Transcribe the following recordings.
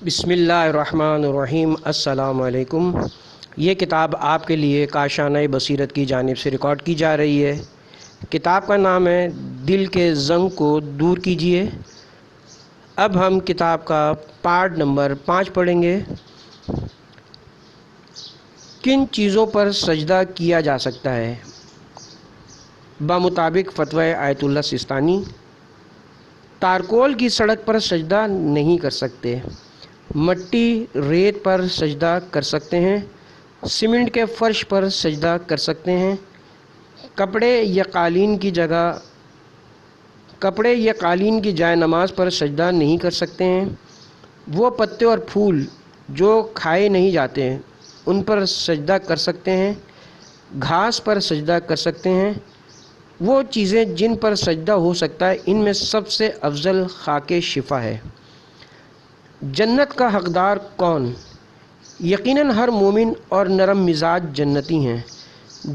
بسم اللہ الرحمن الرحیم۔ السلام علیکم۔ یہ کتاب آپ کے لیے کاشانہ بصیرت کی جانب سے ریکارڈ کی جا رہی ہے۔ کتاب کا نام ہے دل کے زنگ کو دور کیجیے۔ اب ہم کتاب کا پارٹ نمبر 5 پڑھیں گے۔ کن چیزوں پر سجدہ کیا جا سکتا ہے؟ بمطابق فتوی آیت اللہ سستانی، تارکول کی سڑک پر سجدہ نہیں کر سکتے، مٹی ریت پر سجدہ کر سکتے ہیں، سیمنٹ کے فرش پر سجدہ کر سکتے ہیں، کپڑے یا قالین کی جائے نماز پر سجدہ نہیں کر سکتے ہیں، وہ پتے اور پھول جو کھائے نہیں جاتے ان پر سجدہ کر سکتے ہیں، گھاس پر سجدہ کر سکتے ہیں۔ وہ چیزیں جن پر سجدہ ہو سکتا ہے ان میں سب سے افضل خاک شفا ہے۔ جنت کا حقدار کون؟ یقیناً ہر مومن اور نرم مزاج جنتی ہیں۔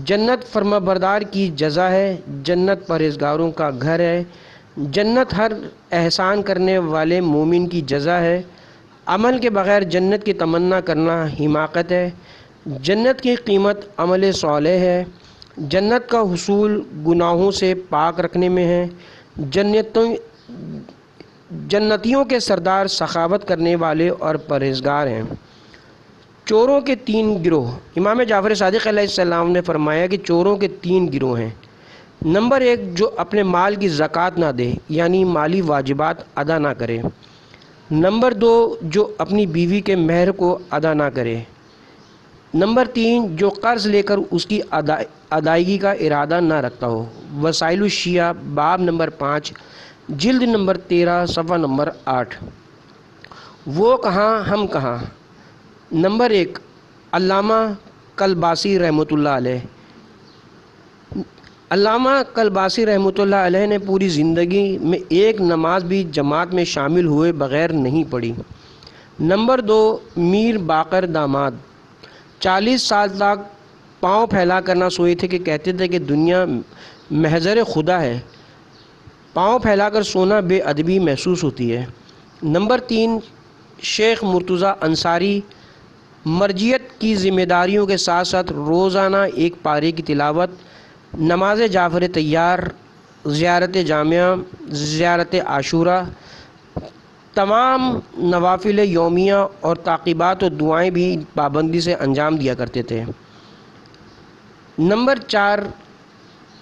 جنت فرمانبردار کی جزا ہے، جنت پرہیزگاروں کا گھر ہے، جنت ہر احسان کرنے والے مومن کی جزا ہے۔ عمل کے بغیر جنت کی تمنا کرنا حماقت ہے۔ جنت کی قیمت عمل صالح ہے۔ جنت کا حصول گناہوں سے پاک رکھنے میں ہے۔ جنتیوں کے سردار سخاوت کرنے والے اور پرہیزگار ہیں۔ چوروں کے 3 گروہ۔ امام جعفر صادق علیہ السلام نے فرمایا کہ چوروں کے 3 گروہ ہیں۔ نمبر 1، جو اپنے مال کی زکوٰۃ نہ دے، یعنی مالی واجبات ادا نہ کرے۔ نمبر 2، جو اپنی بیوی کے مہر کو ادا نہ کرے۔ نمبر 3، جو قرض لے کر اس کی ادائیگی کا ارادہ نہ رکھتا ہو۔ وسائل الشیعہ، باب نمبر 5، جلد نمبر 13، صفحہ نمبر 8۔ وہ کہاں ہم کہاں۔ نمبر 1، علامہ قلباسی رحمۃ اللہ علیہ۔ علامہ قلباسی رحمۃ اللہ علیہ نے پوری زندگی میں ایک نماز بھی جماعت میں شامل ہوئے بغیر نہیں پڑھی۔ نمبر 2، میر باقر داماد 40 سال تک پاؤں پھیلا کر نہ سوئے تھے کہ کہتے تھے کہ دنیا محضر خدا ہے، پاؤں پھیلا کر سونا بے ادبی محسوس ہوتی ہے۔ نمبر 3، شیخ مرتضیٰ انصاری مرجعیت کی ذمہ داریوں کے ساتھ ساتھ روزانہ ایک پارے کی تلاوت، نماز جعفر طیار، زیارت جامعہ، زیارت عاشوراء، تمام نوافل یومیہ اور تعقیبات و دعائیں بھی پابندی سے انجام دیا کرتے تھے۔ نمبر 4،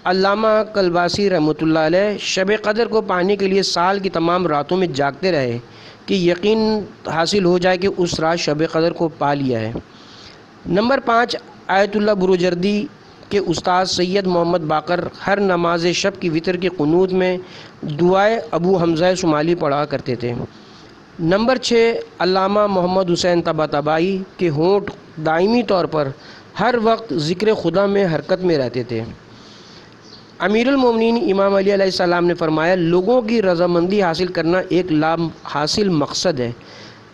علامہ قلباسی رحمۃ اللہ علیہ شب قدر کو پانے کے لیے سال کی تمام راتوں میں جاگتے رہے کہ یقین حاصل ہو جائے کہ اس رات شب قدر کو پا لیا ہے۔ نمبر 5، آیت اللہ بروجردی کے استاد سید محمد باقر ہر نماز شب کی وتر کی قنوت میں دعائے ابو حمزہ شمالی پڑھا کرتے تھے۔ نمبر 6، علامہ محمد حسین طباطبائی کے ہونٹ دائمی طور پر ہر وقت ذکر خدا میں حرکت میں رہتے تھے۔ امیر المومنین امام علی علیہ السلام نے فرمایا، لوگوں کی رضامندی حاصل کرنا ایک لا حاصل مقصد ہے،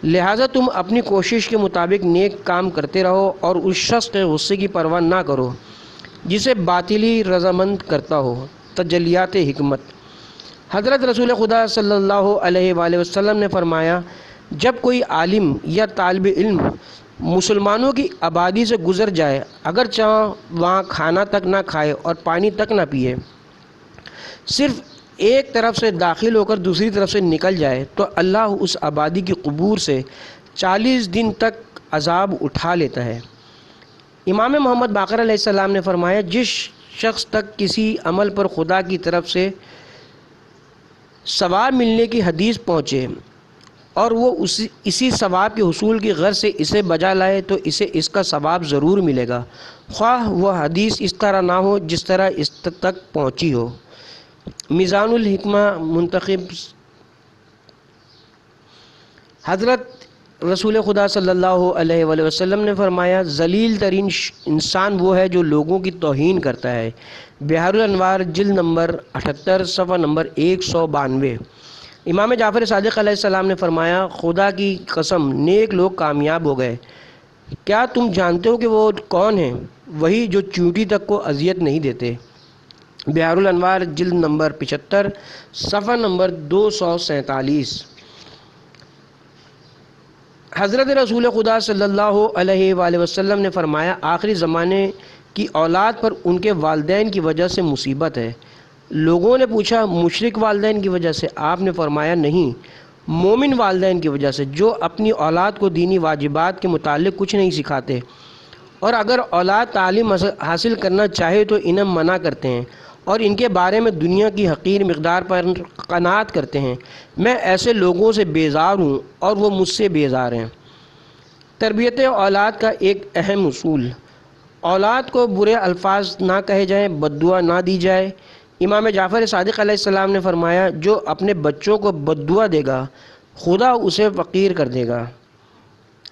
لہٰذا تم اپنی کوشش کے مطابق نیک کام کرتے رہو اور اس شخص کے غصے کی پرواہ نہ کرو جسے باطلی رضامند کرتا ہو۔ تجلیات حکمت۔ حضرت رسول خدا صلی اللہ علیہ وآلہ وسلم نے فرمایا، جب کوئی عالم یا طالب علم مسلمانوں کی آبادی سے گزر جائے، اگرچہ وہاں کھانا تک نہ کھائے اور پانی تک نہ پیے، صرف ایک طرف سے داخل ہو کر دوسری طرف سے نکل جائے، تو اللہ اس آبادی کی قبور سے 40 دن تک عذاب اٹھا لیتا ہے۔ امام محمد باقر علیہ السلام نے فرمایا، جس شخص تک کسی عمل پر خدا کی طرف سے ثواب ملنے کی حدیث پہنچے اور وہ اسی ثواب کے حصول کی غرض سے اسے بجا لائے تو اسے اس کا ثواب ضرور ملے گا، خواہ وہ حدیث اس طرح نہ ہو جس طرح اس تک پہنچی ہو۔ میزان الحکمہ منتخب۔ حضرت رسول خدا صلی اللہ علیہ وآلہ وسلم نے فرمایا، ذلیل ترین انسان وہ ہے جو لوگوں کی توہین کرتا ہے۔ بحار الانوار، جلد نمبر 78، صفحہ نمبر 192۔ امام جعفر صادق علیہ السلام نے فرمایا، خدا کی قسم نیک لوگ کامیاب ہو گئے۔ کیا تم جانتے ہو کہ وہ کون ہیں؟ وہی جو چیونٹی تک کو اذیت نہیں دیتے۔ بحار الانوار، جلد نمبر 75، صفحہ نمبر 247۔ حضرت رسول خدا صلی اللہ علیہ وآلہ وسلم نے فرمایا آخری زمانے کی اولاد پر ان کے والدین کی وجہ سے مصیبت ہے۔ لوگوں نے پوچھا مشرک والدین کی وجہ سے؟ آپ نے فرمایا نہیں، مومن والدین کی وجہ سے، جو اپنی اولاد کو دینی واجبات کے متعلق کچھ نہیں سکھاتے، اور اگر اولاد تعلیم حاصل کرنا چاہے تو انہیں منع کرتے ہیں اور ان کے بارے میں دنیا کی حقیر مقدار پر قناعت کرتے ہیں۔ میں ایسے لوگوں سے بیزار ہوں اور وہ مجھ سے بیزار ہیں۔ تربیت اولاد کا ایک اہم اصول: اولاد کو برے الفاظ نہ کہے جائیں، بد دعا نہ دی جائے۔ امام جعفر صادق علیہ السلام نے فرمایا جو اپنے بچوں کو بد دعا دے گا خدا اسے فقیر کر دے گا،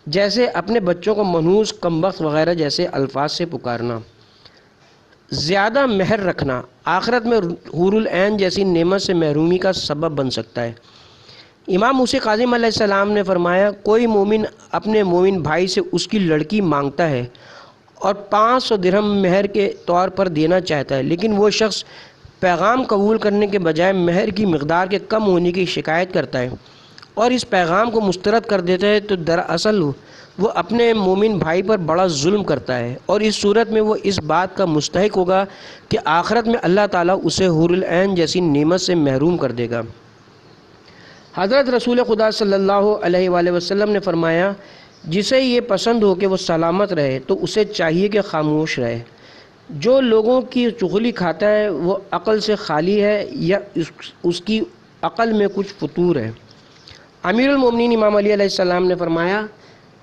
جیسے اپنے بچوں کو منحوس، کمبخت وغیرہ جیسے الفاظ سے پکارنا۔ زیادہ مہر رکھنا آخرت میں حور العین جیسی نعمت سے محرومی کا سبب بن سکتا ہے۔ امام موسی کاظم علیہ السلام نے فرمایا کوئی مومن اپنے مومن بھائی سے اس کی لڑکی مانگتا ہے اور 500 درہم مہر کے طور پر دینا چاہتا ہے، لیکن وہ شخص پیغام قبول کرنے کے بجائے مہر کی مقدار کے کم ہونے کی شکایت کرتا ہے اور اس پیغام کو مسترد کر دیتا ہے، تو دراصل وہ اپنے مومن بھائی پر بڑا ظلم کرتا ہے، اور اس صورت میں وہ اس بات کا مستحق ہوگا کہ آخرت میں اللہ تعالیٰ اسے حور العین جیسی نعمت سے محروم کر دے گا۔ حضرت رسول خدا صلی اللہ علیہ وآلہ وسلم نے فرمایا جسے یہ پسند ہو کہ وہ سلامت رہے تو اسے چاہیے کہ خاموش رہے۔ جو لوگوں کی چغلی کھاتا ہے وہ عقل سے خالی ہے یا اس کی عقل میں کچھ فطور ہے۔ امیر المومنین امام علی علیہ السلام نے فرمایا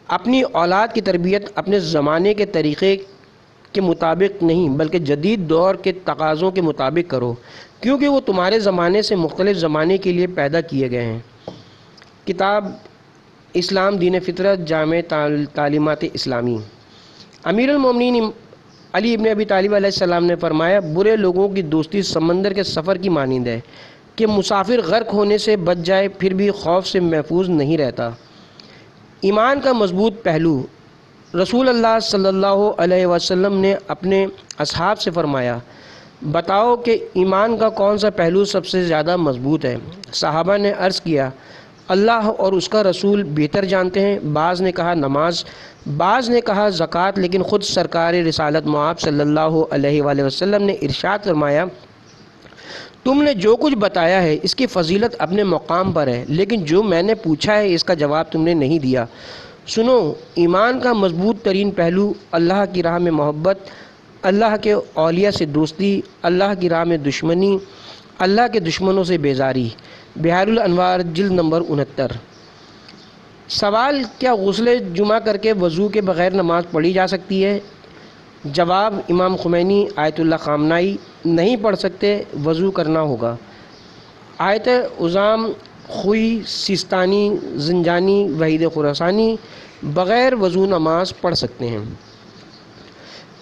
اپنی اولاد کی تربیت اپنے زمانے کے طریقے کے مطابق نہیں بلکہ جدید دور کے تقاضوں کے مطابق کرو، کیونکہ وہ تمہارے زمانے سے مختلف زمانے کے لیے پیدا کیے گئے ہیں۔ کتاب اسلام دین فطرت جامع تعلیمات اسلامی۔ امیر المومنین علی ابن ابی طالب علیہ السلام نے فرمایا برے لوگوں کی دوستی سمندر کے سفر کی مانند ہے کہ مسافر غرق ہونے سے بچ جائے پھر بھی خوف سے محفوظ نہیں رہتا۔ ایمان کا مضبوط پہلو: رسول اللہ صلی اللہ علیہ وسلم نے اپنے اصحاب سے فرمایا بتاؤ کہ ایمان کا کون سا پہلو سب سے زیادہ مضبوط ہے؟ صحابہ نے عرض کیا اللہ اور اس کا رسول بہتر جانتے ہیں۔ بعض نے کہا نماز، بعض نے کہا زکوٰۃ، لیکن خود سرکار رسالت مآب صلی اللہ علیہ وآلہ وسلم نے ارشاد فرمایا تم نے جو کچھ بتایا ہے اس کی فضیلت اپنے مقام پر ہے، لیکن جو میں نے پوچھا ہے اس کا جواب تم نے نہیں دیا۔ سنو، ایمان کا مضبوط ترین پہلو اللہ کی راہ میں محبت، اللہ کے اولیاء سے دوستی، اللہ کی راہ میں دشمنی، اللہ کے دشمنوں سے بیزاری۔ بحار الانوار جلد نمبر 69۔ سوال: کیا غسل جمعہ کر کے وضو کے بغیر نماز پڑھی جا سکتی ہے؟ جواب: امام خمینی آیت اللہ خامنائی نہیں پڑھ سکتے، وضو کرنا ہوگا۔ آیت عظام خوئی سیستانی زنجانی وحید خراسانی بغیر وضو نماز پڑھ سکتے ہیں۔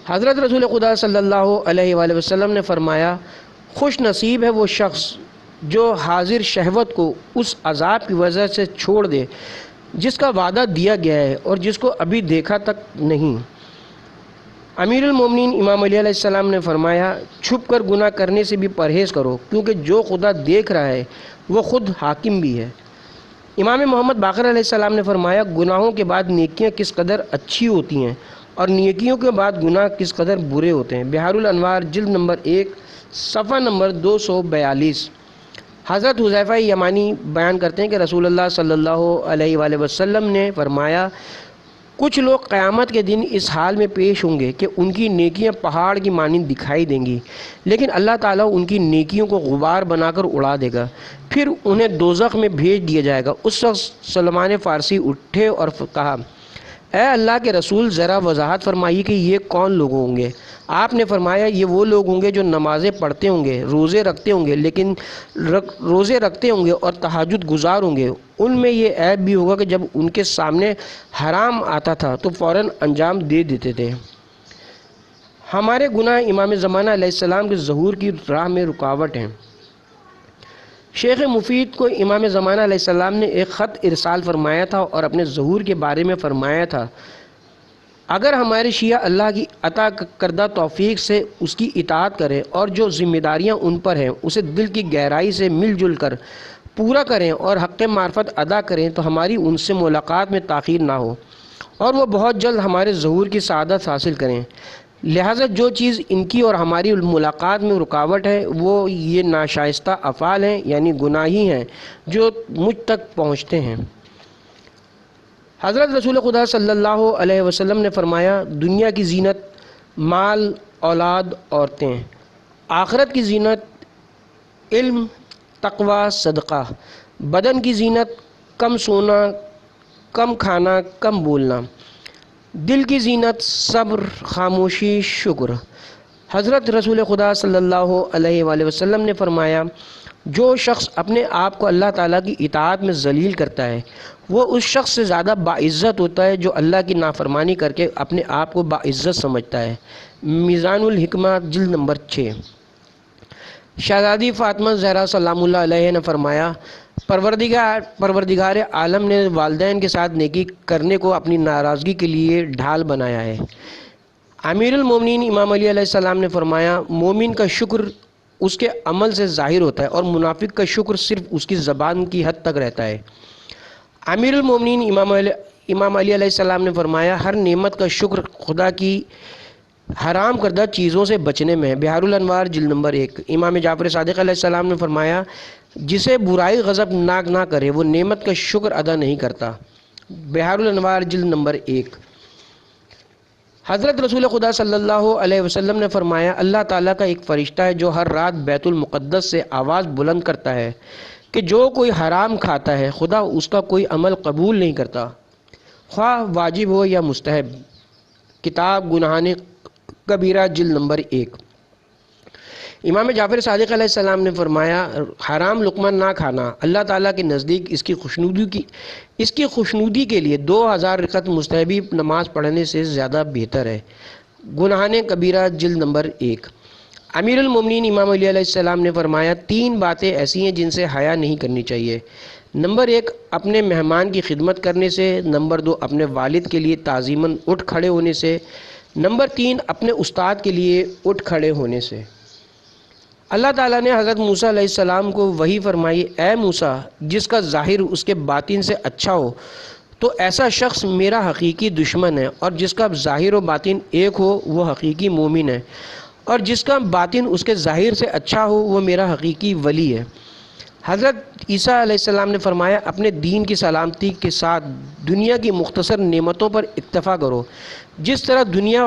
حضرت رسول خدا صلی اللہ علیہ وآلہ وسلم نے فرمایا خوش نصیب ہے وہ شخص جو حاضر شہوت کو اس عذاب کی وجہ سے چھوڑ دے جس کا وعدہ دیا گیا ہے اور جس کو ابھی دیکھا تک نہیں۔ امیر المومنین امام علی علیہ السلام نے فرمایا چھپ کر گناہ کرنے سے بھی پرہیز کرو، کیونکہ جو خدا دیکھ رہا ہے وہ خود حاکم بھی ہے۔ امام محمد باقر علیہ السلام نے فرمایا گناہوں کے بعد نیکیاں کس قدر اچھی ہوتی ہیں اور نیکیوں کے بعد گناہ کس قدر برے ہوتے ہیں۔ بحار الانوار جلد نمبر 1 صفحہ نمبر 242۔ حضرت حذیفہ یمانی بیان کرتے ہیں کہ رسول اللہ صلی اللہ علیہ وآلہ وسلم نے فرمایا کچھ لوگ قیامت کے دن اس حال میں پیش ہوں گے کہ ان کی نیکیاں پہاڑ کی مانند دکھائی دیں گی، لیکن اللہ تعالیٰ ان کی نیکیوں کو غبار بنا کر اڑا دے گا، پھر انہیں دوزخ میں بھیج دیا جائے گا۔ اس وقت سلمان فارسی اٹھے اور کہا اے اللہ کے رسول ذرا وضاحت فرمائیے کہ یہ کون لوگ ہوں گے؟ آپ نے فرمایا یہ وہ لوگ ہوں گے جو نمازیں پڑھتے ہوں گے، روزے رکھتے ہوں گے، لیکن روزے رکھتے ہوں گے اور تہجد گزار ہوں گے۔ ان میں یہ عیب بھی ہوگا کہ جب ان کے سامنے حرام آتا تھا تو فوراً انجام دے دیتے تھے۔ ہمارے گناہ امام زمانہ علیہ السلام کے ظہور کی راہ میں رکاوٹ ہیں۔ شیخ مفید کو امام زمانہ علیہ السلام نے ایک خط ارسال فرمایا تھا اور اپنے ظہور کے بارے میں فرمایا تھا اگر ہمارے شیعہ اللہ کی عطا کردہ توفیق سے اس کی اطاعت کرے اور جو ذمہ داریاں ان پر ہیں اسے دل کی گہرائی سے مل جل کر پورا کریں اور حق معرفت ادا کریں تو ہماری ان سے ملاقات میں تاخیر نہ ہو اور وہ بہت جلد ہمارے ظہور کی سعادت حاصل کریں۔ لہٰذا جو چیز ان کی اور ہماری ملاقات میں رکاوٹ ہے وہ یہ ناشائستہ افعال ہیں، یعنی گناہی ہیں جو مجھ تک پہنچتے ہیں۔ حضرت رسول خدا صلی اللہ علیہ وسلم نے فرمایا، دنیا کی زینت مال، اولاد، عورتیں، آخرت کی زینت علم، تقوی، صدقہ، بدن کی زینت کم سونا، کم کھانا، کم بولنا، دل کی زینت صبر، خاموشی، شکر۔ حضرت رسول خدا صلی اللہ علیہ وآلہ وسلم نے فرمایا، جو شخص اپنے آپ کو اللہ تعالیٰ کی اطاعت میں ذلیل کرتا ہے وہ اس شخص سے زیادہ باعزت ہوتا ہے جو اللہ کی نافرمانی کر کے اپنے آپ کو باعزت سمجھتا ہے۔ میزان الحکمہ جلد نمبر 6۔ شہزادی فاطمہ زہرا سلام اللہ علیہ نے فرمایا، پروردگار عالم نے والدین کے ساتھ نیکی کرنے کو اپنی ناراضگی کے لیے ڈھال بنایا ہے۔ امیر المومنین امام علی علیہ السلام نے فرمایا، مومن کا شکر اس کے عمل سے ظاہر ہوتا ہے اور منافق کا شکر صرف اس کی زبان کی حد تک رہتا ہے۔ امیر المومنین امام علی علیہ السلام نے فرمایا، ہر نعمت کا شکر خدا کی حرام کردہ چیزوں سے بچنے میں ہے۔ بحار الانوار جلد نمبر 1۔ امام جعفر صادق علیہ السلام نے فرمایا، جسے برائی غضب ناک نہ کرے وہ نعمت کا شکر ادا نہیں کرتا۔ بحار الانوار جلد نمبر 1۔ حضرت رسول خدا صلی اللہ علیہ وسلم نے فرمایا، اللہ تعالیٰ کا ایک فرشتہ ہے جو ہر رات بیت المقدس سے آواز بلند کرتا ہے کہ جو کوئی حرام کھاتا ہے خدا اس کا کوئی عمل قبول نہیں کرتا، خواہ واجب ہو یا مستحب۔ کتاب گناہان کبیرہ جلد نمبر 1۔ امام جعفر صادق علیہ السلام نے فرمایا، حرام لقمہ نہ کھانا اللہ تعالیٰ کے نزدیک اس کی خوشنودی کے لیے 2000 رکعت مستحبی نماز پڑھنے سے زیادہ بہتر ہے۔ گناہان کبیرہ جلد نمبر 1۔ امیر المومنین امام علی علیہ السلام نے فرمایا، 3 باتیں ایسی ہیں جن سے حیا نہیں کرنی چاہیے۔ نمبر 1 اپنے مہمان کی خدمت کرنے سے، نمبر 2 اپنے والد کے لیے تعظیماً اٹھ کھڑے ہونے سے، نمبر 3 اپنے استاد کے لیے اٹھ کھڑے ہونے سے۔ اللہ تعالیٰ نے حضرت موسیٰ علیہ السلام کو وحی فرمائی، اے موسیٰ، جس کا ظاہر اس کے باطن سے اچھا ہو تو ایسا شخص میرا حقیقی دشمن ہے، اور جس کا ظاہر و باطن ایک ہو وہ حقیقی مومن ہے، اور جس کا باطن اس کے ظاہر سے اچھا ہو وہ میرا حقیقی ولی ہے۔ حضرت عیسیٰ علیہ السلام نے فرمایا، اپنے دین کی سلامتی کے ساتھ دنیا کی مختصر نعمتوں پر اکتفا کرو، جس طرح دنیا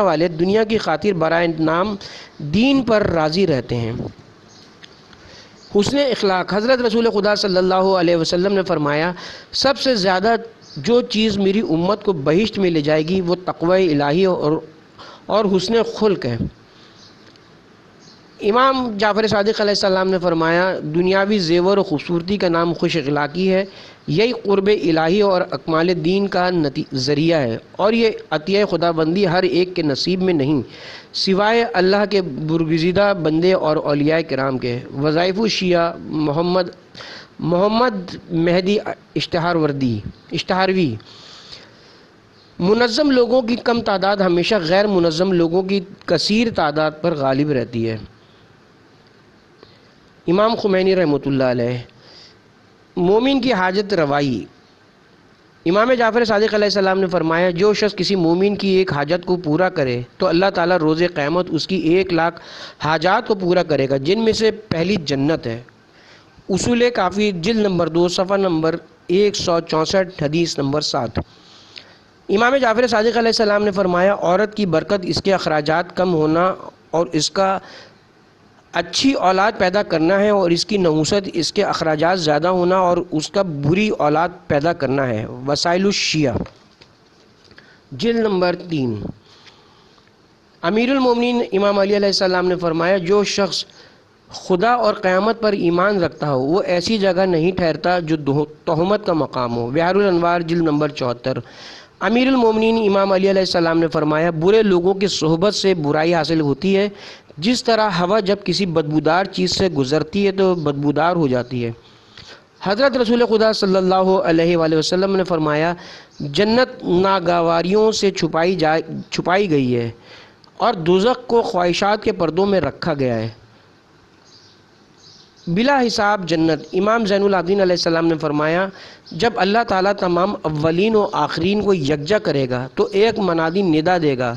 والے دنیا کی خاطر برائے نام دین پر راضی رہتے ہیں۔ حسن اخلاق۔ حضرت رسول خدا صلی اللہ علیہ وسلم نے فرمایا، سب سے زیادہ جو چیز میری امت کو بہشت میں لے جائے گی وہ تقوی الہی اور حسن خلق ہے۔ امام جعفر صادق علیہ السلام نے فرمایا، دنیاوی زیور و خوبصورتی کا نام خوش اخلاقی ہے، یہی قرب الہی اور اکمال دین کا ذریعہ ہے، اور یہ عطیہ خدا بندی ہر ایک کے نصیب میں نہیں سوائے اللہ کے برگزیدہ بندے اور اولیاء کرام کے۔ وظائف الشیعہ محمد مہدی اشتہاروی۔ منظم لوگوں کی کم تعداد ہمیشہ غیر منظم لوگوں کی کثیر تعداد پر غالب رہتی ہے۔ امام خمینی رحمۃ اللہ علیہ۔ مومن کی حاجت روائی۔ امام جعفر صادق علیہ السلام نے فرمایا، جو شخص کسی مومن کی ایک حاجت کو پورا کرے تو اللہ تعالیٰ روز قیامت اس کی 1,00,000 حاجات کو پورا کرے گا، جن میں سے پہلی جنت ہے۔ اصول کافی جلد نمبر 2 صفحہ نمبر 164 حدیث نمبر 7۔ امام جعفر صادق علیہ السلام نے فرمایا، عورت کی برکت اس کے اخراجات کم ہونا اور اس کا اچھی اولاد پیدا کرنا ہے، اور اس کی نحوست اس کے اخراجات زیادہ ہونا اور اس کا بری اولاد پیدا کرنا ہے۔ وسائل الشیعہ جلد نمبر 3۔ امیر المومنین امام علی علیہ السلام نے فرمایا، جو شخص خدا اور قیامت پر ایمان رکھتا ہو وہ ایسی جگہ نہیں ٹھہرتا جو تہمت کا مقام ہو۔ بحار الانوار جلد نمبر 74۔ امیر المومنین امام علی علیہ السلام نے فرمایا، برے لوگوں کی صحبت سے برائی حاصل ہوتی ہے، جس طرح ہوا جب کسی بدبودار چیز سے گزرتی ہے تو بدبودار ہو جاتی ہے۔ حضرت رسول خدا صلی اللہ علیہ وآلہ وسلم نے فرمایا، جنت ناگواریوں سے چھپائی گئی ہے اور دوزخ کو خواہشات کے پردوں میں رکھا گیا ہے۔ بلا حساب جنت۔ امام زین العابدین علیہ السلام نے فرمایا جب اللہ تعالیٰ تمام اولین و آخرین کو یکجا کرے گا تو ایک منادی ندا دے گا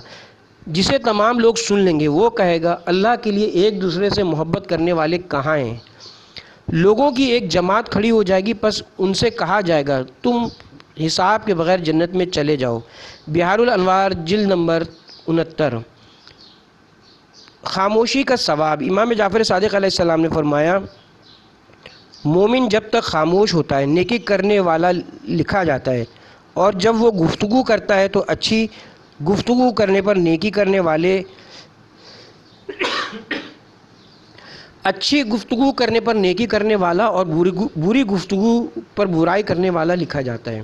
جسے تمام لوگ سن لیں گے، وہ کہے گا اللہ کے لیے ایک دوسرے سے محبت کرنے والے کہاں ہیں؟ لوگوں کی ایک جماعت کھڑی ہو جائے گی، پس ان سے کہا جائے گا تم حساب کے بغیر جنت میں چلے جاؤ۔ بحار الانوار جلد نمبر 69۔ خاموشی کا ثواب۔ امام جعفر صادق علیہ السلام نے فرمایا مومن جب تک خاموش ہوتا ہے نیکی کرنے والا لکھا جاتا ہے، اور جب وہ گفتگو کرتا ہے تو اچھی گفتگو کرنے پر نیکی کرنے والے اچھی گفتگو کرنے پر نیکی کرنے والا اور بری گفتگو پر برائی کرنے والا لکھا جاتا ہے۔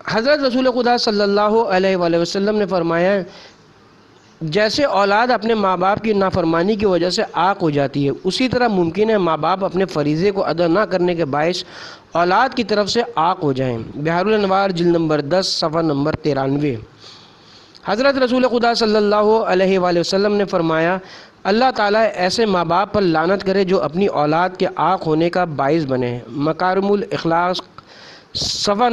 حضرت رسول خدا صلی اللہ علیہ وآلہ وسلم نے فرمایا جیسے اولاد اپنے ماں باپ کی نافرمانی کی وجہ سے عاق ہو جاتی ہے، اسی طرح ممکن ہے ماں باپ اپنے فریضے کو ادا نہ کرنے کے باعث اولاد کی طرف سے عاق ہو جائیں۔ بحار الانوار جلد نمبر 10 صفحہ نمبر 93۔ حضرت رسول خدا صلی اللہ علیہ وآلہ وسلم نے فرمایا اللہ تعالیٰ ایسے ماں باپ پر لعنت کرے جو اپنی اولاد کے عاق ہونے کا باعث بنے۔ مکارم الاخلاق صفحہ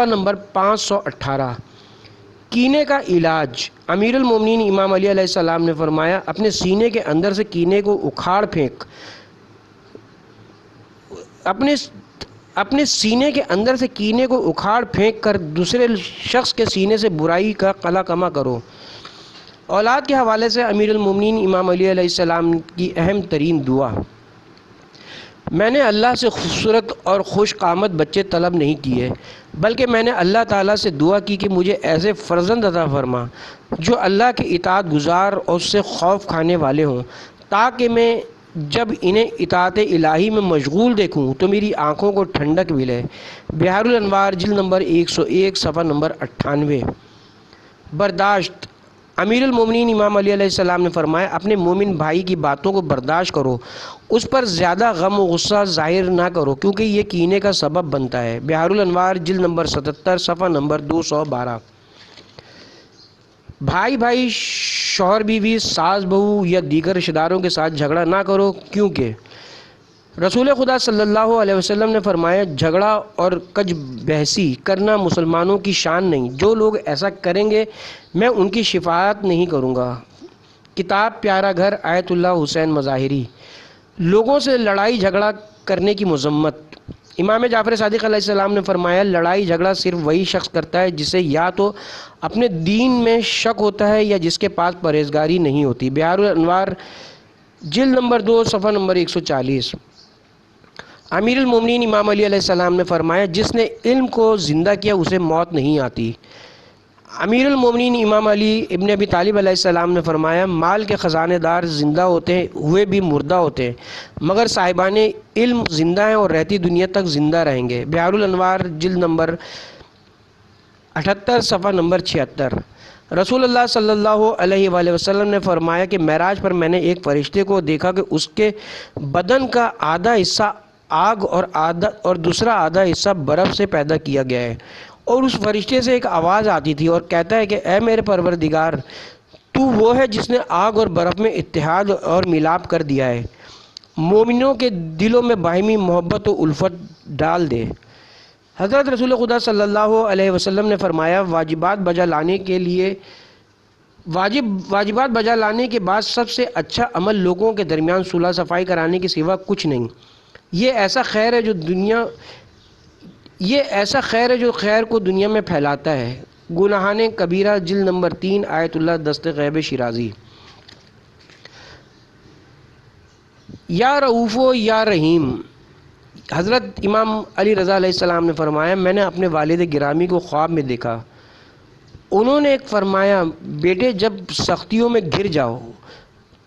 نمبر 518۔ کینے کا علاج۔ امیر المومنین امام علی علیہ السلام نے فرمایا اپنے سینے کے اندر سے کینے کو اکھاڑ پھینک اپنے سینے کے اندر سے کینے کو اکھاڑ پھینک کر دوسرے شخص کے سینے سے برائی کا قلع کما کرو۔ اولاد کے حوالے سے امیر المومنین امام علی علیہ السلام کی اہم ترین دعا میں نے اللہ سے خوبصورت اور خوش قامت بچے طلب نہیں کیے، بلکہ میں نے اللہ تعالیٰ سے دعا کی کہ مجھے ایسے فرزند عطا فرما جو اللہ کے اطاعت گزار اور اس سے خوف کھانے والے ہوں، تاکہ میں جب انہیں اطاعت الہی میں مشغول دیکھوں تو میری آنکھوں کو ٹھنڈک ملے۔ بحار الانوار جلد نمبر 101 صفحہ نمبر 98۔ برداشت۔ امیر المومنین امام علی علیہ السلام نے فرمایا اپنے مومن بھائی کی باتوں کو برداشت کرو، اس پر زیادہ غم و غصہ ظاہر نہ کرو کیونکہ یہ کینے کا سبب بنتا ہے۔ بحار الانوار جلد نمبر 77 صفحہ نمبر 212۔ بھائی شوہر بیوی ساس بہو یا دیگر رشتہ داروں کے ساتھ جھگڑا نہ کرو، کیونکہ رسول خدا صلی اللہ علیہ وسلم نے فرمایا جھگڑا اور کج بحثی کرنا مسلمانوں کی شان نہیں، جو لوگ ایسا کریں گے میں ان کی شفاعت نہیں کروں گا۔ کتاب پیارا گھر آیت اللہ حسین مظاہری۔ لوگوں سے لڑائی جھگڑا کرنے کی مذمت۔ امام جعفر صادق علیہ السلام نے فرمایا لڑائی جھگڑا صرف وہی شخص کرتا ہے جسے یا تو اپنے دین میں شک ہوتا ہے یا جس کے پاس پرہیزگاری نہیں ہوتی۔ بحار الانوار جلد نمبر 2 صفحہ نمبر 140۔ امیر المومنین امام علی علیہ السلام نے فرمایا جس نے علم کو زندہ کیا اسے موت نہیں آتی۔ امیر المومنین امام علی ابن ابی طالب علیہ السلام نے فرمایا مال کے خزانے دار زندہ ہوتے ہوئے بھی مردہ ہوتے ہیں، مگر صاحبان علم زندہ ہیں اور رہتی دنیا تک زندہ رہیں گے۔ بحار الانوار جلد نمبر 78 صفحہ نمبر 76۔ رسول اللہ صلی اللہ علیہ وآلہ وسلم نے فرمایا کہ معراج پر میں نے ایک فرشتے کو دیکھا کہ اس کے بدن کا آدھا حصہ آگ اور دوسرا آدھا حصہ برف سے پیدا کیا گیا ہے، اور اس فرشتے سے ایک آواز آتی تھی اور کہتا ہے کہ اے میرے پروردگار تو وہ ہے جس نے آگ اور برف میں اتحاد اور ملاپ کر دیا ہے، مومنوں کے دلوں میں باہمی محبت و الفت ڈال دے۔ حضرت رسول خدا صلی اللہ علیہ وسلم نے فرمایا واجبات بجا لانے کے بعد سب سے اچھا عمل لوگوں کے درمیان صلح صفائی کرانے کے سوا کچھ نہیں۔ یہ ایسا خیر ہے جو خیر کو دنیا میں پھیلاتا ہے۔ گناہان کبیرہ جلد نمبر 3 آیت اللہ دست غیب شیرازی۔ یا رؤوف و یا رحیم۔ حضرت امام علی رضا علیہ السلام نے فرمایا میں نے اپنے والد گرامی کو خواب میں دیکھا، انہوں نے ایک فرمایا بیٹے جب سختیوں میں گر جاؤ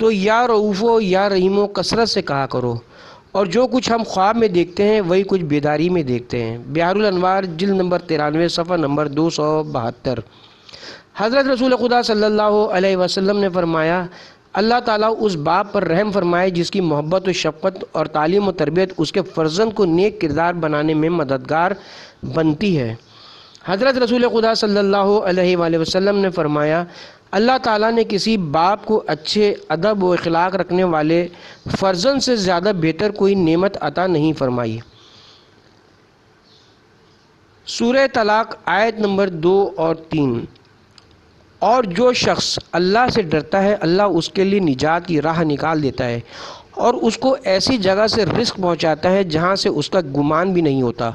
تو یا رؤوف و یا رحیم و کثرت سے کہا کرو، اور جو کچھ ہم خواب میں دیکھتے ہیں وہی کچھ بیداری میں دیکھتے ہیں۔ بحار الانوار جلد نمبر 93 صفحہ نمبر 272۔ حضرت رسول خدا صلی اللہ علیہ وسلم نے فرمایا اللہ تعالیٰ اس باپ پر رحم فرمائے جس کی محبت و شفقت اور تعلیم و تربیت اس کے فرزند کو نیک کردار بنانے میں مددگار بنتی ہے۔ حضرت رسول خدا صلی اللہ علیہ وآلہ وسلم نے فرمایا اللہ تعالیٰ نے کسی باپ کو اچھے ادب و اخلاق رکھنے والے فرزند سے زیادہ بہتر کوئی نعمت عطا نہیں فرمائی۔ سورہ طلاق آیت نمبر 2 اور 3۔ اور جو شخص اللہ سے ڈرتا ہے اللہ اس کے لیے نجات کی راہ نکال دیتا ہے اور اس کو ایسی جگہ سے رزق پہنچاتا ہے جہاں سے اس کا گمان بھی نہیں ہوتا،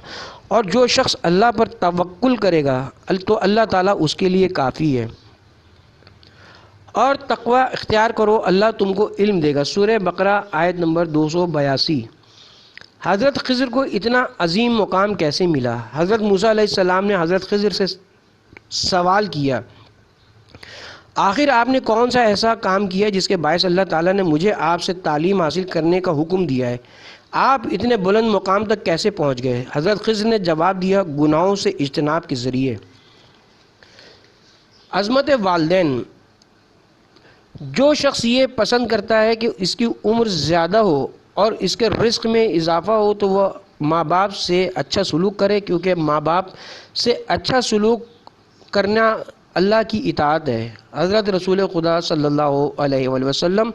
اور جو شخص اللہ پر توکل کرے گا تو اللہ تعالیٰ اس کے لیے کافی ہے۔ اور تقوی اختیار کرو، اللہ تم کو علم دے گا۔ سورہ بقرہ آیت نمبر 282۔ حضرت خضر کو اتنا عظیم مقام کیسے ملا؟ حضرت موسیٰ علیہ السلام نے حضرت خضر سے سوال کیا، آخر آپ نے کون سا ایسا کام کیا جس کے باعث اللہ تعالیٰ نے مجھے آپ سے تعلیم حاصل کرنے کا حکم دیا ہے؟ آپ اتنے بلند مقام تک کیسے پہنچ گئے؟ حضرت خضر نے جواب دیا، گناہوں سے اجتناب کے ذریعے۔ عظمت والدین۔ جو شخص یہ پسند کرتا ہے کہ اس کی عمر زیادہ ہو اور اس کے رزق میں اضافہ ہو تو وہ ماں باپ سے اچھا سلوک کرے، کیونکہ ماں باپ سے اچھا سلوک کرنا اللہ کی اطاعت ہے۔ حضرت رسول خدا صلی اللہ علیہ وآلہ وسلم،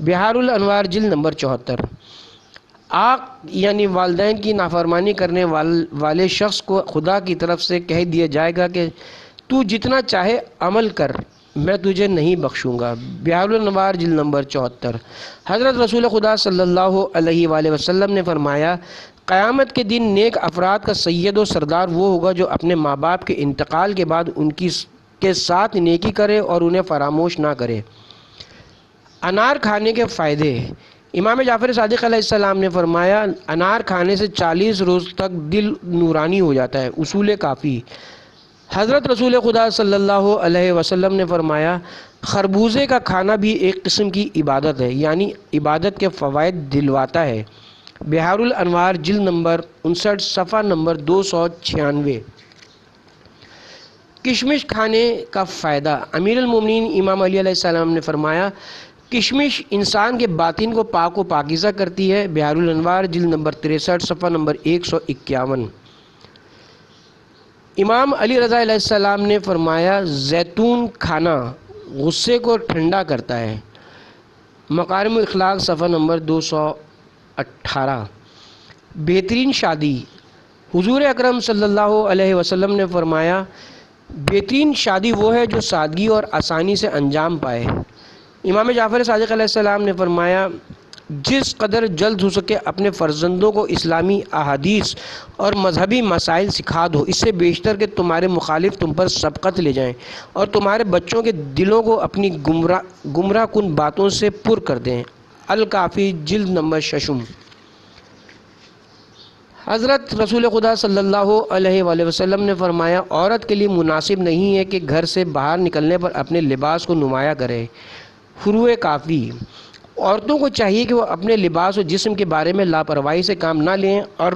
بحار الانوار جلد نمبر 74۔ آق یعنی والدین کی نافرمانی کرنے والے شخص کو خدا کی طرف سے کہہ دیا جائے گا کہ تو جتنا چاہے عمل کر، میں تجھے نہیں بخشوں گا۔ بحار الانوار جلد نمبر 74۔ حضرت رسول خدا صلی اللہ علیہ وآلہ وسلم نے فرمایا، قیامت کے دن نیک افراد کا سید و سردار وہ ہوگا جو اپنے ماں باپ کے انتقال کے بعد ان کے ساتھ نیکی کرے اور انہیں فراموش نہ کرے۔ انار کھانے کے فائدے۔ امام جعفر صادق علیہ السلام نے فرمایا، انار کھانے سے 40 روز تک دل نورانی ہو جاتا ہے۔ اصول کافی۔ حضرت رسول خدا صلی اللہ علیہ وسلم نے فرمایا، خربوزے کا کھانا بھی ایک قسم کی عبادت ہے، یعنی عبادت کے فوائد دلواتا ہے۔ بحار الانوار جلد نمبر 59 صفحہ نمبر 296۔ کشمش کھانے کا فائدہ۔ امیر المومنین امام علی علیہ السلام نے فرمایا، کشمش انسان کے باطن کو پاک و پاکیزہ کرتی ہے۔ بحار الانوار جلد نمبر 63 صفحہ نمبر 151۔ امام علی رضا علیہ السلام نے فرمایا، زیتون کھانا غصے کو ٹھنڈا کرتا ہے۔ مکارم الاخلاق صفحہ نمبر 218۔ بہترین شادی۔ حضور اکرم صلی اللہ علیہ وسلم نے فرمایا، بہترین شادی وہ ہے جو سادگی اور آسانی سے انجام پائے۔ امام جعفر صادق علیہ السلام نے فرمایا، جس قدر جلد ہو سکے اپنے فرزندوں کو اسلامی احادیث اور مذہبی مسائل سکھا دو، اس سے بیشتر کہ تمہارے مخالف تم پر سبقت لے جائیں اور تمہارے بچوں کے دلوں کو اپنی گمراہ کن باتوں سے پر کر دیں۔ الکافی جلد نمبر 6۔ حضرت رسول خدا صلی اللہ علیہ وآلہ وسلم نے فرمایا، عورت کے لیے مناسب نہیں ہے کہ گھر سے باہر نکلنے پر اپنے لباس کو نمایاں کرے۔ فروع کافی۔ عورتوں کو چاہیے کہ وہ اپنے لباس و جسم کے بارے میں لاپرواہی سے کام نہ لیں اور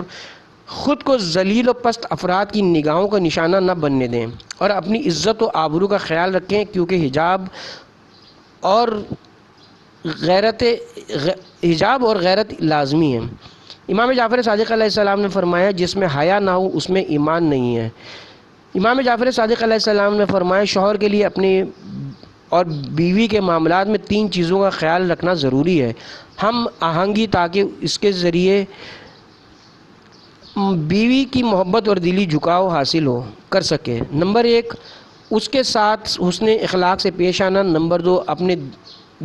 خود کو ذلیل و پست افراد کی نگاہوں کا نشانہ نہ بننے دیں، اور اپنی عزت و آبرو کا خیال رکھیں، کیونکہ حجاب اور غیرت لازمی ہے۔ امام جعفر صادق علیہ السلام نے فرمایا، جس میں حیا نہ ہو اس میں ایمان نہیں ہے۔ امام جعفر صادق علیہ السلام نے فرمایا، شوہر کے لیے اپنی اور بیوی کے معاملات میں 3 چیزوں کا خیال رکھنا ضروری ہے، ہم آہنگی، تاکہ اس کے ذریعے بیوی کی محبت اور دلی جھکاؤ حاصل کر سکے۔ نمبر 1، اس کے ساتھ حسن اخلاق سے پیش آنا۔ نمبر 2، اپنے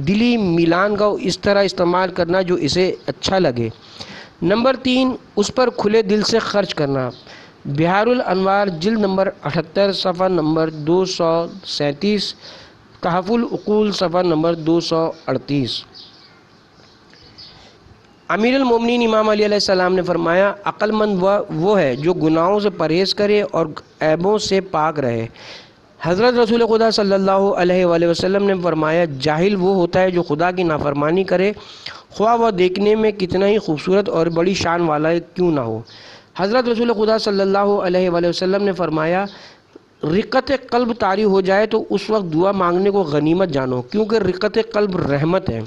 دلی میلان کا اس طرح استعمال کرنا جو اسے اچھا لگے۔ نمبر 3، اس پر کھلے دل سے خرچ کرنا۔ بحار الانوار جلد نمبر 78 صفحہ نمبر 237، تحف العقول صفحہ نمبر 238۔ امیر المومنین امام علی علیہ السلام نے فرمایا، عقل مند وہ ہے جو گناہوں سے پرہیز کرے اور عیبوں سے پاک رہے۔ حضرت رسول خدا صلی اللہ علیہ وآلہ وسلم نے فرمایا، جاہل وہ ہوتا ہے جو خدا کی نافرمانی کرے، خواہ وہ دیکھنے میں کتنا ہی خوبصورت اور بڑی شان والا کیوں نہ ہو۔ حضرت رسول خدا صلی اللہ علیہ وآلہ وسلم نے فرمایا، رقت قلب طاری ہو جائے تو اس وقت دعا مانگنے کو غنیمت جانو، کیونکہ رقت قلب رحمت ہے۔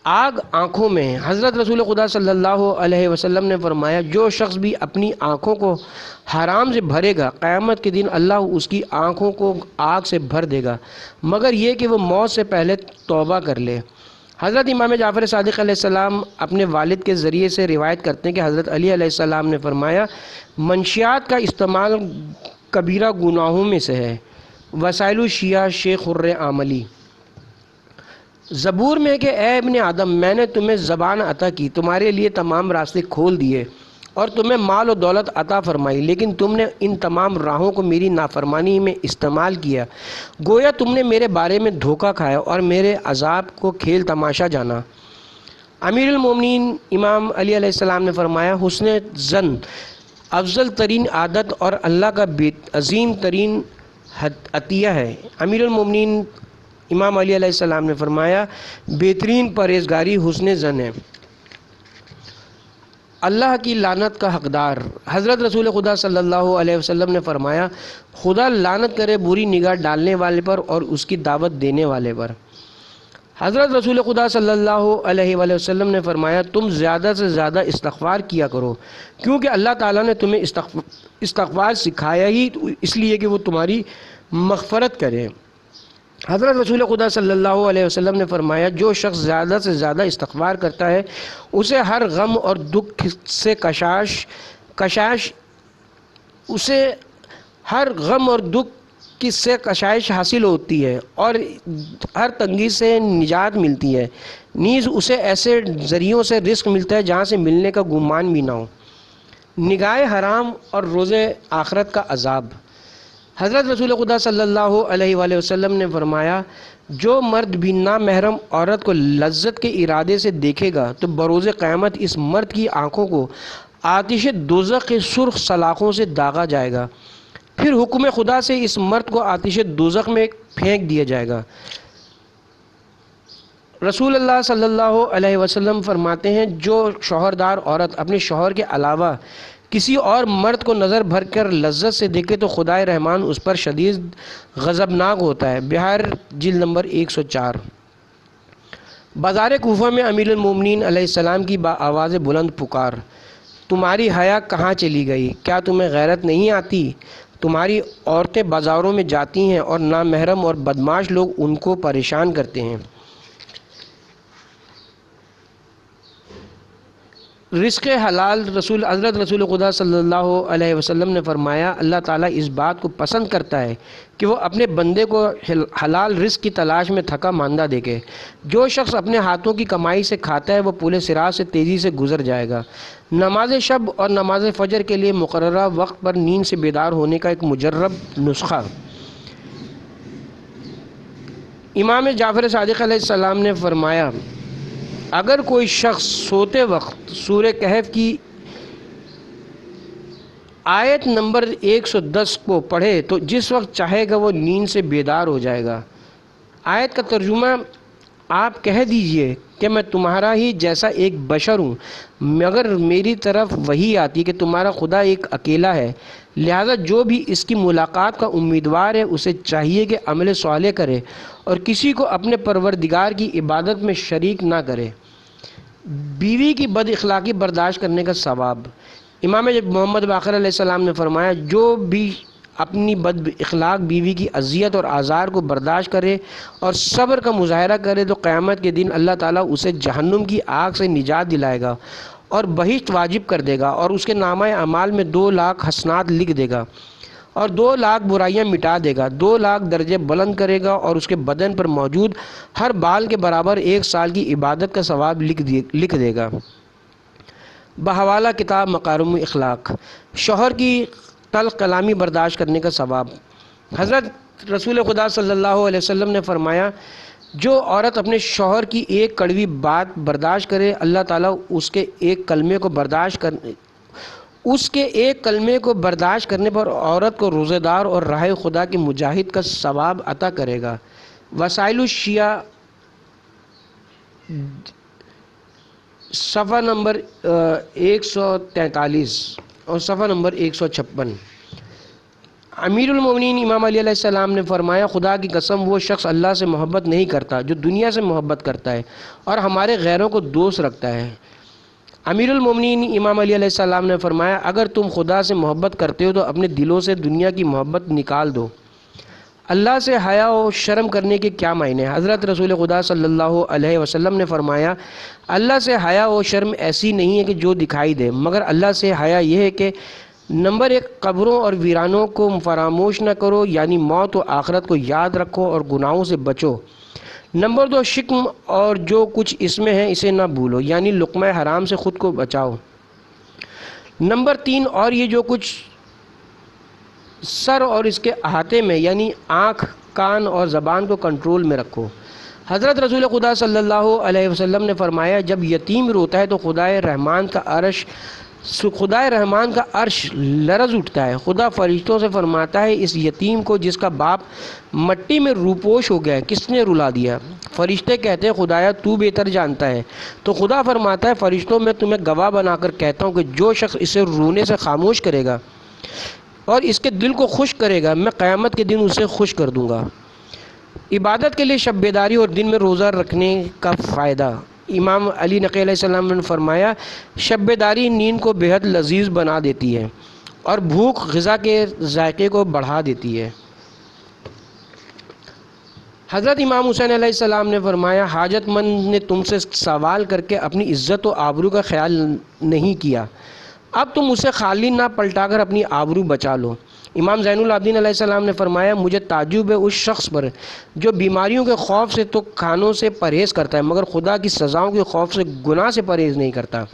آگ آنکھوں میں ہے۔ حضرت رسول خدا صلی اللہ علیہ وسلم نے فرمایا جو شخص بھی اپنی آنکھوں کو حرام سے بھرے گا قیامت کے دن اللہ اس کی آنکھوں کو آگ سے بھر دے گا مگر یہ کہ وہ موت سے پہلے توبہ کر لے۔ حضرت امام جعفر صادق علیہ السلام اپنے والد کے ذریعے سے روایت کرتے ہیں کہ حضرت علی علیہ السلام نے فرمایا منشیات کا استعمال کبیرہ گناہوں میں سے ہے۔ وسائل الشیعہ شیخ خر عاملی۔ زبور میں کہ اے ابن آدم میں نے تمہیں زبان عطا کی، تمہارے لیے تمام راستے کھول دیے اور تمہیں مال و دولت عطا فرمائی، لیکن تم نے ان تمام راہوں کو میری نافرمانی میں استعمال کیا، گویا تم نے میرے بارے میں دھوکہ کھایا اور میرے عذاب کو کھیل تماشا جانا۔ امیر المومنین امام علی علیہ السلام نے فرمایا حسن ظن افضل ترین عادت اور اللہ کا عظیم ترین عطیہ ہے۔ امیر المومنین امام علی علیہ السلام نے فرمایا بہترین پرہیزگاری حسن ظن ہے۔ اللہ کی لعنت کا حقدار۔ حضرت رسول خدا صلی اللہ علیہ وسلم نے فرمایا خدا لعنت کرے بری نگاہ ڈالنے والے پر اور اس کی دعوت دینے والے پر۔ حضرت رسول خدا صلی اللہ علیہ وآلہ وسلم نے فرمایا تم زیادہ سے زیادہ استغفار کیا کرو کیونکہ اللہ تعالیٰ نے تمہیں استغفار سکھایا ہی اس لیے کہ وہ تمہاری مغفرت کرے۔ حضرت رسول خدا صلی اللہ علیہ وسلم نے فرمایا جو شخص زیادہ سے زیادہ استغفار کرتا ہے اسے ہر غم اور دکھ سے اسے ہر غم اور دکھ سے کشائش حاصل ہوتی ہے اور ہر تنگی سے نجات ملتی ہے، نیز اسے ایسے ذریعوں سے رزق ملتا ہے جہاں سے ملنے کا گمان بھی نہ ہو۔ نگاہ حرام اور روز آخرت کا عذاب۔ حضرت رسول خدا صلی اللہ علیہ وآلہ وسلم نے فرمایا جو مرد بھی نامحرم عورت کو لذت کے ارادے سے دیکھے گا تو بروز قیامت اس مرد کی آنکھوں کو آتش دوزخ کے سرخ سلاخوں سے داغا جائے گا، پھر حکم خدا سے اس مرد کو آتش دوزخ میں پھینک دیا جائے گا۔ رسول اللہ صلی اللہ علیہ وسلم فرماتے ہیں جو شوہردار عورت اپنے شوہر کے علاوہ کسی اور مرد کو نظر بھر کر لذت سے دیکھے تو خدائے رحمان اس پر شدید غضبناک ہوتا ہے۔ بہار جلد نمبر 104۔ بازار کوفہ میں امیر المومنین علیہ السلام کی آواز بلند پکار تمہاری حیا کہاں چلی گئی؟ کیا تمہیں غیرت نہیں آتی؟ تمہاری عورتیں بازاروں میں جاتی ہیں اور نامحرم اور بدماش لوگ ان کو پریشان کرتے ہیں۔ رزق حلال۔ حضرت رسول خدا صلی اللہ علیہ وسلم نے فرمایا اللہ تعالیٰ اس بات کو پسند کرتا ہے کہ وہ اپنے بندے کو حلال رزق کی تلاش میں تھکا ماندہ دیکھے۔ جو شخص اپنے ہاتھوں کی کمائی سے کھاتا ہے وہ پل صراط سے تیزی سے گزر جائے گا۔ نماز شب اور نماز فجر کے لیے مقررہ وقت پر نیند سے بیدار ہونے کا ایک مجرب نسخہ۔ امام جعفر صادق علیہ السلام نے فرمایا اگر کوئی شخص سوتے وقت سورہ کہف کی آیت نمبر 110 کو پڑھے تو جس وقت چاہے گا وہ نیند سے بیدار ہو جائے گا۔ آیت کا ترجمہ آپ کہہ دیجئے کہ میں تمہارا ہی جیسا ایک بشر ہوں مگر میری طرف وحی آتی کہ تمہارا خدا ایک اکیلا ہے، لہذا جو بھی اس کی ملاقات کا امیدوار ہے اسے چاہیے کہ عمل صالح کرے اور کسی کو اپنے پروردگار کی عبادت میں شریک نہ کرے۔ بیوی کی بد اخلاقی برداشت کرنے کا ثواب۔ امام محمد باقر علیہ السلام نے فرمایا جو بھی اپنی بد اخلاق بیوی کی اذیت اور آزار کو برداشت کرے اور صبر کا مظاہرہ کرے تو قیامت کے دن اللہ تعالیٰ اسے جہنم کی آگ سے نجات دلائے گا اور بہشت واجب کر دے گا اور اس کے نامہ اعمال میں 2 لاکھ حسنات لکھ دے گا اور 2 لاکھ برائیاں مٹا دے گا، 2 لاکھ درجے بلند کرے گا اور اس کے بدن پر موجود ہر بال کے برابر 1 سال کی عبادت کا ثواب لکھ دے گا۔ بحوالہ کتاب مکارم اخلاق۔ شوہر کی تلخ کلامی برداشت کرنے کا ثواب۔ حضرت رسول خدا صلی اللہ علیہ وسلم نے فرمایا جو عورت اپنے شوہر کی ایک کڑوی بات برداشت کرے اللہ تعالیٰ اس کے ایک کلمے کو برداشت کرنے پر عورت کو روزہ دار اور راہ خدا کے مجاہد کا ثواب عطا کرے گا۔ وسائل الشیعہ صفحہ نمبر 143 اور صفحہ نمبر 156۔ امیر المومنین امام علی علیہ السلام نے فرمایا خدا کی قسم وہ شخص اللہ سے محبت نہیں کرتا جو دنیا سے محبت کرتا ہے اور ہمارے غیروں کو دوست رکھتا ہے۔ امیر المومنین امام علی علیہ السلام نے فرمایا اگر تم خدا سے محبت کرتے ہو تو اپنے دلوں سے دنیا کی محبت نکال دو۔ اللہ سے حیا و شرم کرنے کے کیا معنی ہیں؟ حضرت رسول خدا صلی اللہ علیہ وسلم نے فرمایا اللہ سے حیا و شرم ایسی نہیں ہے کہ جو دکھائی دے، مگر اللہ سے حیا یہ ہے کہ نمبر 1 قبروں اور ویرانوں کو فراموش نہ کرو، یعنی موت و آخرت کو یاد رکھو اور گناہوں سے بچو۔ نمبر 2 شکم اور جو کچھ اس میں ہے اسے نہ بھولو، یعنی لقمہ حرام سے خود کو بچاؤ۔ نمبر 3 اور یہ جو کچھ سر اور اس کے احاطے میں، یعنی آنکھ، کان اور زبان کو کنٹرول میں رکھو۔ حضرت رسول خدا صلی اللہ علیہ وسلم نے فرمایا جب یتیم روتا ہے تو خدائے رحمان کا عرش لرز اٹھتا ہے۔ خدا فرشتوں سے فرماتا ہے اس یتیم کو جس کا باپ مٹی میں روپوش ہو گیا ہے کس نے رلا دیا؟ فرشتے کہتے ہیں خدایا تو بہتر جانتا ہے۔ تو خدا فرماتا ہے فرشتوں میں تمہیں گواہ بنا کر کہتا ہوں کہ جو شخص اسے رونے سے خاموش کرے گا اور اس کے دل کو خوش کرے گا میں قیامت کے دن اسے خوش کر دوں گا۔ عبادت کے لیے شب بیداری اور دن میں روزہ رکھنے کا فائدہ۔ امام علی نقی علیہ السلام نے فرمایا شب بیداری نیند کو بہت لذیذ بنا دیتی ہے اور بھوک غذا کے ذائقے کو بڑھا دیتی ہے۔ حضرت امام حسین علیہ السلام نے فرمایا حاجت مند نے تم سے سوال کر کے اپنی عزت و آبرو کا خیال نہیں کیا، اب تم اسے خالی نہ پلٹا کر اپنی آبرو بچا لو۔ امام زین العابدین علیہ السلام نے فرمایا مجھے تعجب ہے اس شخص پر جو بیماریوں کے خوف سے تو کھانوں سے پرہیز کرتا ہے مگر خدا کی سزاؤں کے خوف سے گناہ سے پرہیز نہیں کرتا۔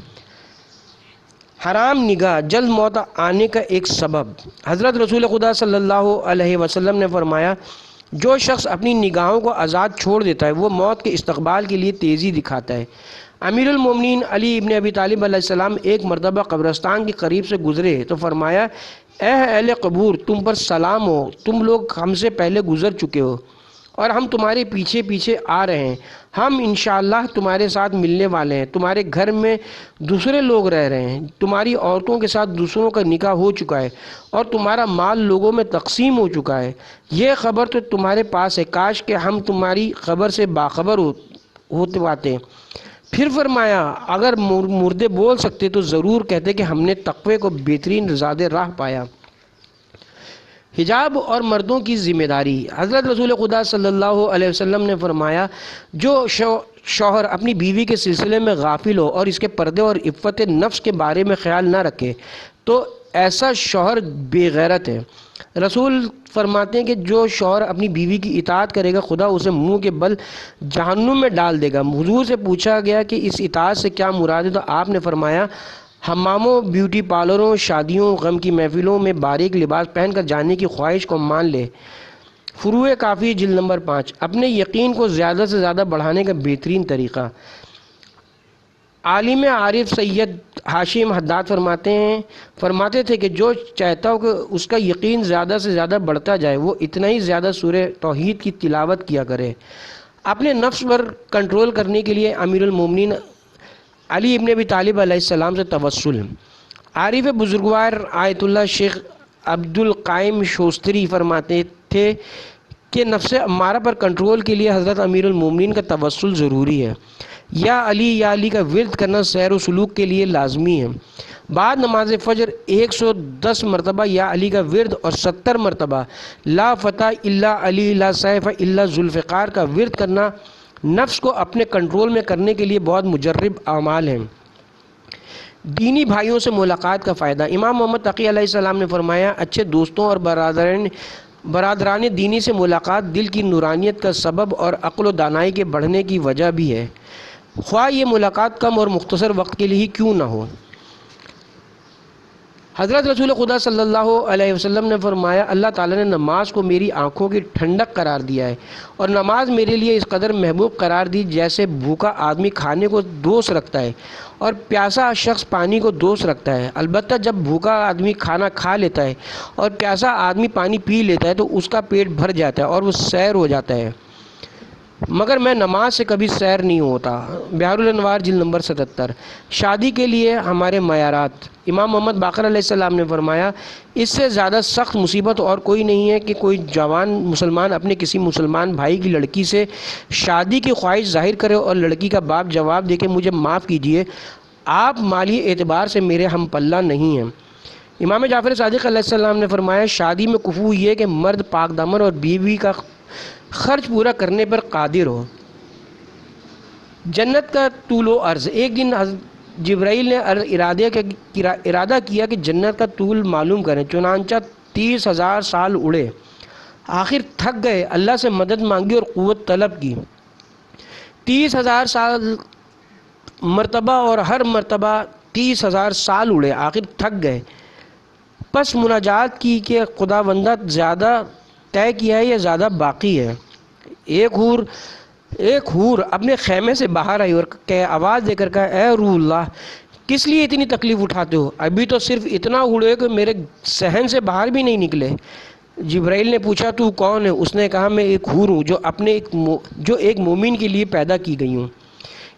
حرام نگاہ جلد موت آنے کا ایک سبب۔ حضرت رسول خدا صلی اللہ علیہ وسلم نے فرمایا جو شخص اپنی نگاہوں کو آزاد چھوڑ دیتا ہے وہ موت کے استقبال کے لیے تیزی دکھاتا ہے۔ امیر المومنین علی ابن ابی طالب علیہ السلام ایک مرتبہ قبرستان کے قریب سے گزرے تو فرمایا اے اہل قبور تم پر سلام ہو، تم لوگ ہم سے پہلے گزر چکے ہو اور ہم تمہارے پیچھے پیچھے آ رہے ہیں، ہم انشاءاللہ تمہارے ساتھ ملنے والے ہیں، تمہارے گھر میں دوسرے لوگ رہ رہے ہیں، تمہاری عورتوں کے ساتھ دوسروں کا نکاح ہو چکا ہے اور تمہارا مال لوگوں میں تقسیم ہو چکا ہے، یہ خبر تو تمہارے پاس ہے، کاش کہ ہم تمہاری خبر سے باخبر ہوتے پاتے۔ پھر فرمایا اگر مردے بول سکتے تو ضرور کہتے کہ ہم نے تقوی کو بہترین زادِ راہ پایا۔ حجاب اور مردوں کی ذمہ داری۔ حضرت رسول خدا صلی اللہ علیہ وسلم نے فرمایا جو شوہر اپنی بیوی کے سلسلے میں غافل ہو اور اس کے پردے اور عفت نفس کے بارے میں خیال نہ رکھے تو ایسا شوہر بے غیرت ہے۔ رسول فرماتے ہیں کہ جو شوہر اپنی بیوی کی اطاعت کرے گا خدا اسے منہ کے بل جہنم میں ڈال دے گا۔ حضور سے پوچھا گیا کہ اس اطاعت سے کیا مراد ہے تو آپ نے فرمایا حماموں، بیوٹی پارلروں، شادیوں، غم کی محفلوں میں باریک لباس پہن کر جانے کی خواہش کو مان لے۔ فروع کافی جلد نمبر 5۔ اپنے یقین کو زیادہ سے زیادہ بڑھانے کا بہترین طریقہ۔ عالم عارف سید ہاشم حداد فرماتے تھے کہ جو چاہتا ہو کہ اس کا یقین زیادہ سے زیادہ بڑھتا جائے وہ اتنا ہی زیادہ سورہ توحید کی تلاوت کیا کرے۔ اپنے نفس پر کنٹرول کرنے کے لیے امیر المومنین علی ابن ابی طالب علیہ السلام سے توسل۔ عارف بزرگوار آیت اللہ شیخ عبد القائم شوستری فرماتے تھے کہ نفس امارہ پر کنٹرول کے لیے حضرت امیر المومنین کا توسل ضروری ہے۔ یا علی کا ورد کرنا سیر و سلوک کے لیے لازمی ہے۔ بعد نماز فجر 110 مرتبہ یا علی کا ورد اور 70 مرتبہ لا فتح الا علی لا سیف الا ذوالفقار کا ورد کرنا نفس کو اپنے کنٹرول میں کرنے کے لیے بہت مجرب اعمال ہیں۔ دینی بھائیوں سے ملاقات کا فائدہ۔ امام محمد تقی علیہ السلام نے فرمایا اچھے دوستوں اور برادران دینی سے ملاقات دل کی نورانیت کا سبب اور عقل و دانائی کے بڑھنے کی وجہ بھی ہے، خواہ یہ ملاقات کم اور مختصر وقت کے لیے ہی کیوں نہ ہو۔ حضرت رسول خدا صلی اللہ علیہ وسلم نے فرمایا اللہ تعالیٰ نے نماز کو میری آنکھوں کی ٹھنڈک قرار دیا ہے اور نماز میرے لیے اس قدر محبوب قرار دی جیسے بھوکا آدمی کھانے کو دوست رکھتا ہے اور پیاسا شخص پانی کو دوست رکھتا ہے۔ البتہ جب بھوکا آدمی کھانا کھا لیتا ہے اور پیاسا آدمی پانی پی لیتا ہے تو اس کا پیٹ بھر جاتا ہے اور وہ سیر ہو جاتا ہے۔ مگر میں نماز سے کبھی سیر نہیں ہوتا۔ بحار الانوار جلد نمبر 77۔ شادی کے لیے ہمارے معیارات۔ امام محمد باقر علیہ السلام نے فرمایا اس سے زیادہ سخت مصیبت اور کوئی نہیں ہے کہ کوئی جوان مسلمان اپنے کسی مسلمان بھائی کی لڑکی سے شادی کی خواہش ظاہر کرے اور لڑکی کا باپ جواب دے کہ مجھے معاف کیجئے، آپ مالی اعتبار سے میرے ہم پلہ نہیں ہیں۔ امام جعفر صادق علیہ السلام نے فرمایا شادی میں کفو یہ کہ مرد پاک دامن اور بیوی کا خرچ پورا کرنے پر قادر ہو۔ جنت کا طول و عرض۔ ایک دن جبرائیل نے ارادہ کیا کہ جنت کا طول معلوم کریں، چنانچہ 30,000 سال اڑے، آخر تھک گئے، اللہ سے مدد مانگی اور قوت طلب کی۔ 30,000 سال مرتبہ اور ہر مرتبہ 30,000 سال اڑے، آخر تھک گئے، پس مناجات کی کہ خداوندہ زیادہ طے کیا ہے یا زیادہ باقی ہے۔ ایک حور اپنے خیمے سے باہر آئی اور آواز دے کر کہا اے روح اللہ، کس لیے اتنی تکلیف اٹھاتے ہو؟ ابھی تو صرف اتنا اڑے کہ میرے صحن سے باہر بھی نہیں نکلے۔ جبرائیل نے پوچھا تو کون ہے؟ اس نے کہا میں ایک حور ہوں جو ایک مومن کے لیے پیدا کی گئی ہوں۔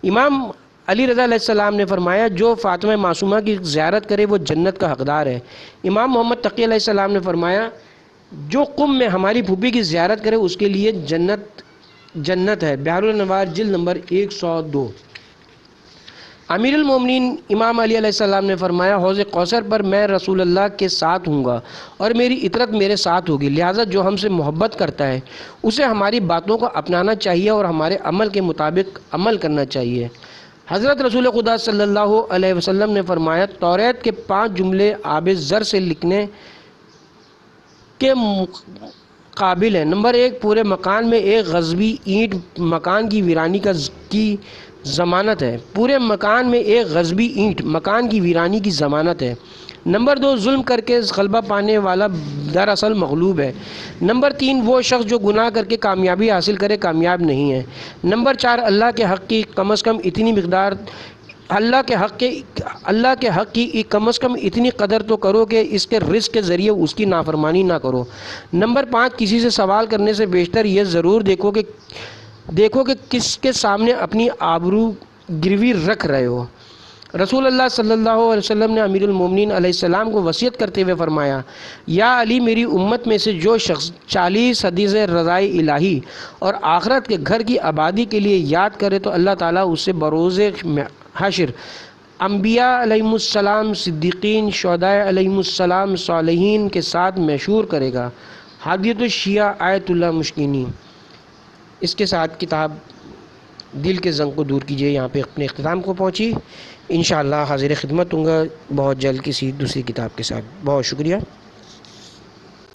امام علی رضا علیہ السلام نے فرمایا جو فاطمہ معصومہ کی زیارت کرے وہ جنت کا حقدار ہے۔ امام محمد تقی علیہ السلام نے فرمایا جو قم میں ہماری پھوپھی کی زیارت کرے اس کے لیے جنت ہے۔ بحار الانوار جلد نمبر 102۔ امیر المومنین امام علی علیہ السلام نے فرمایا حوض کوثر پر میں رسول اللہ کے ساتھ ہوں گا اور میری اطرت میرے ساتھ ہوگی، لہٰذا جو ہم سے محبت کرتا ہے اسے ہماری باتوں کو اپنانا چاہیے اور ہمارے عمل کے مطابق عمل کرنا چاہیے۔ حضرت رسول خدا صلی اللہ علیہ وسلم نے فرمایا توریت کے 5 جملے آب زر سے لکھنے کے قابل ہیں۔ نمبر 1، پورے مکان میں ایک غصبی اینٹ مکان کی ویرانی کی ضمانت ہے۔ پورے مکان میں ایک غصبی اینٹ مکان کی ویرانی کی ضمانت ہے۔ نمبر 2، ظلم کر کے غلبہ پانے والا دراصل مغلوب ہے۔ نمبر 3، وہ شخص جو گناہ کر کے کامیابی حاصل کرے کامیاب نہیں ہے۔ نمبر 4، اللہ کے حق کی کم از کم اتنی قدر تو کرو کہ اس کے رزق کے ذریعے اس کی نافرمانی نہ کرو۔ نمبر 5، کسی سے سوال کرنے سے بیشتر یہ ضرور دیکھو کہ کس کے سامنے اپنی آبرو گروی رکھ رہے ہو۔ رسول اللہ صلی اللہ علیہ وسلم نے امیر المومنین علیہ السلام کو وصیت کرتے ہوئے فرمایا یا علی میری امت میں سے جو شخص 40 حدیث رضائے الہی اور آخرت کے گھر کی آبادی کے لیے یاد کرے تو اللہ تعالیٰ اس سے بروز حشر انبیاء علیہم السلام، صدیقین، شہداء علیہم السلام، صالحین کے ساتھ محشور کرے گا۔ حادیۃ الشیعہ آیت اللہ مشکینی۔ اس کے ساتھ کتاب دل کے زنگ کو دور کیجیے یہاں پہ اپنے اختتام کو پہنچی۔ انشاءاللہ حاضر خدمت ہوں گا بہت جلد کسی دوسری کتاب کے ساتھ۔ بہت شکریہ۔